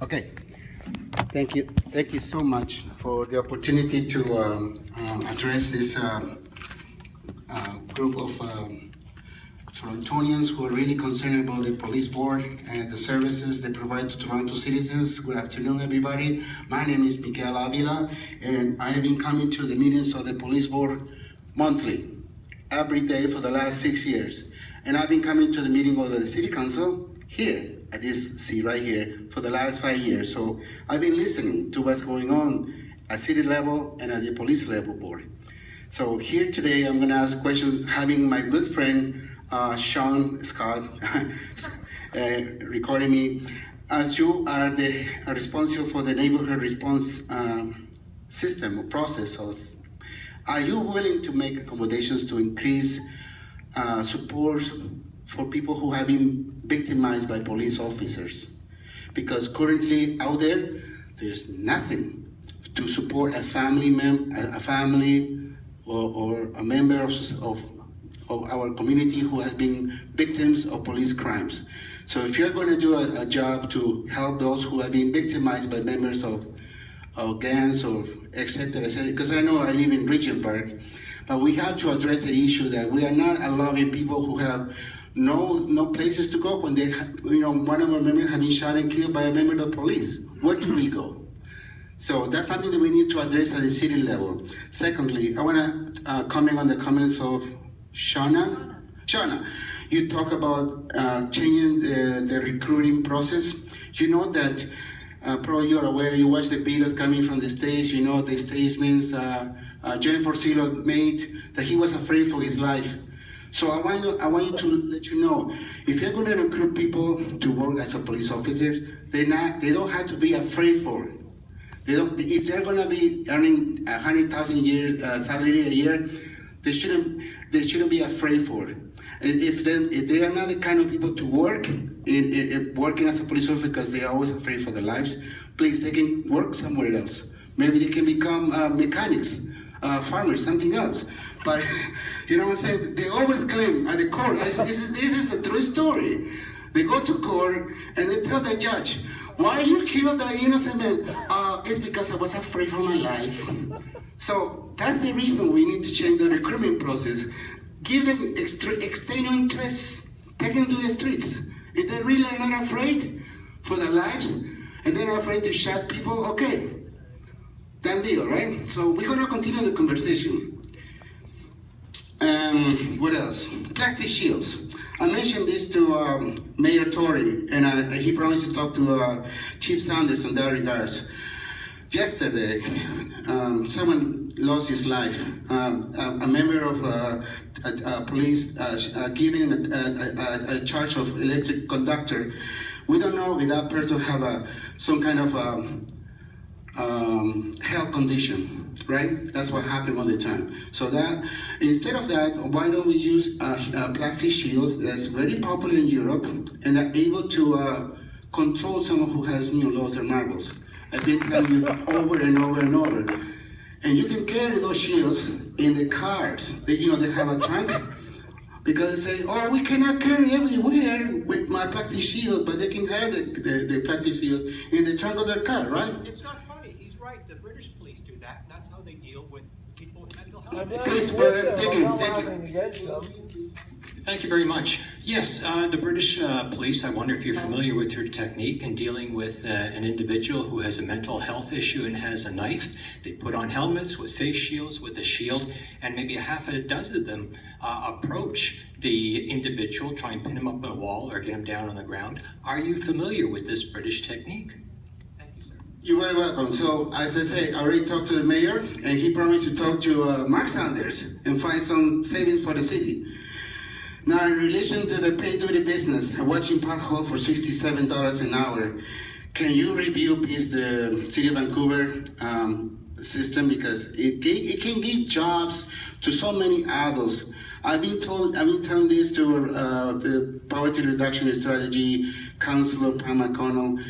Okay, thank you so much for the opportunity to address this group of Torontonians who are really concerned about the police board and the services they provide to Toronto citizens. Good afternoon, everybody. My name is Miguel Avila, and I have been coming to the meetings of the police board monthly, every day for the last 6 years. And I've been coming to the meeting of the city council here at this seat right here for the last 5 years. So I've been listening to what's going on at city level and at the police level board. So here today, I'm gonna ask questions, having my good friend, Sean Scott, recording me. As you are responsible for the neighborhood response system or process, are you willing to make accommodations to increase support for people who have been victimized by police officers? Because currently out there, there's nothing to support a family or a member of our community who has been victims of police crimes. So if you're going to do a job to help those who have been victimized by members of gangs or et cetera, because I know I live in Regent Park, but we have to address the issue that we are not allowing people who have no places to go when they, one of our members have been shot and killed by a member of the police. Where do we go? So that's something that we need to address at the city level. Secondly, I want to comment on the comments of Shauna, you talk about changing the recruiting process. You know that probably you're aware, you watch the videos coming from the stage, you know the statements Jen Forcillo made, that he was afraid for his life. So I want you to let you know, if you're going to recruit people to work as a police officer, they don't have to be afraid for it. If they're going to be earning $100,000 salary a year, they shouldn't be afraid for it. If they are not the kind of people to work working as a police officer because they are always afraid for their lives, please, they can work somewhere else. Maybe they can become mechanics, farmers, something else. But you know what I'm saying? They always claim at the court. This is a true story. They go to court and they tell the judge, "Why you killed the innocent man?" It's because I was afraid for my life. So that's the reason we need to change the recruitment process. Give them external interests. Take them to the streets. If they really are not afraid for their lives and they're not afraid to shoot people, okay, done deal, right? So we're gonna continue the conversation. What else? Plastic shields. I mentioned this to Mayor Tory, and he promised to talk to Chief Sanders in that regards. Yesterday, someone lost his life. A member of police giving a charge of electric conductor. We don't know if that person have some kind of health condition. Right? That's what happened all the time. So that, instead of that, why don't we use plastic shields that's very popular in Europe and are able to control someone who has lost their marbles. I've been telling you over and over and over. And you can carry those shields in the cars. They have a trunk, because they say, "Oh, we cannot carry everywhere with my plastic shield," but they can have the plastic shields in the trunk of their car, right? It's not funny. He's right. The British police do that. That's how they deal with people with mental health. Please, brother, thank you. Thank you very much. Yes, the British police, I wonder if you're familiar with your technique in dealing with an individual who has a mental health issue and has a knife. They put on helmets with face shields, with a shield, and maybe a half a dozen of them approach the individual, try and pin him up on a wall or get him down on the ground. Are you familiar with this British technique? Thank you, sir. You're very welcome. So, as I say, I already talked to the mayor, and he promised to talk to Mark Sanders and find some savings for the city. Now, in relation to the paid duty business, watching pothole for $67 an hour, can you review, please, the City of Vancouver system, because it can give jobs to so many adults. I've been telling this to the Poverty Reduction Strategy Councilor Pam McConnell.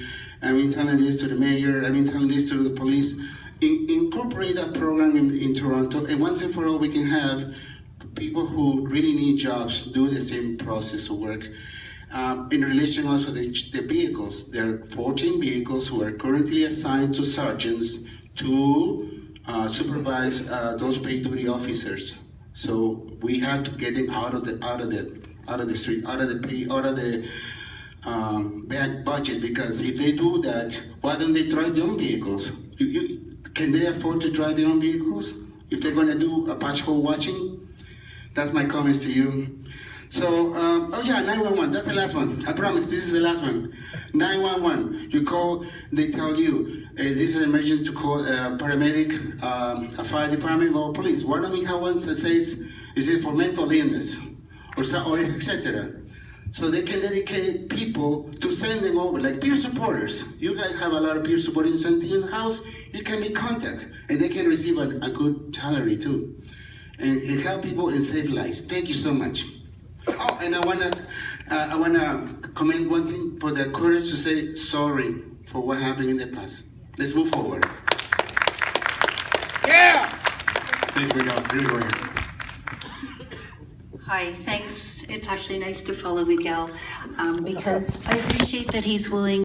I've been telling this to the mayor. I've been telling this to the police. Incorporate that program in Toronto, and once and for all, we can have people who really need jobs do the same process of work. In relation also to the vehicles, there are 14 vehicles who are currently assigned to sergeants to supervise those paid duty officers. So we have to get them out of the street, out of the bad budget, because if they do that, why don't they drive their own vehicles? Can they afford to drive their own vehicles if they're going to do a patch hole watching? That's my comments to you. So, 911, that's the last one. I promise, this is the last one. 911, you call, they tell you, this is an emergency, to call a paramedic, a fire department, or police. Why don't we have one that says, is it for mental illness, or etc.? So they can dedicate people to send them over, like peer supporters. You guys have a lot of peer supporters in your house, you can make contact, and they can receive a good salary too. And help people and save lives. Thank you so much. Oh, and I wanna commend one thing, for the courage to say sorry for what happened in the past. Let's move forward. Yeah! Thank you, Miguel. Hi, thanks. It's actually nice to follow Miguel because I appreciate that he's willing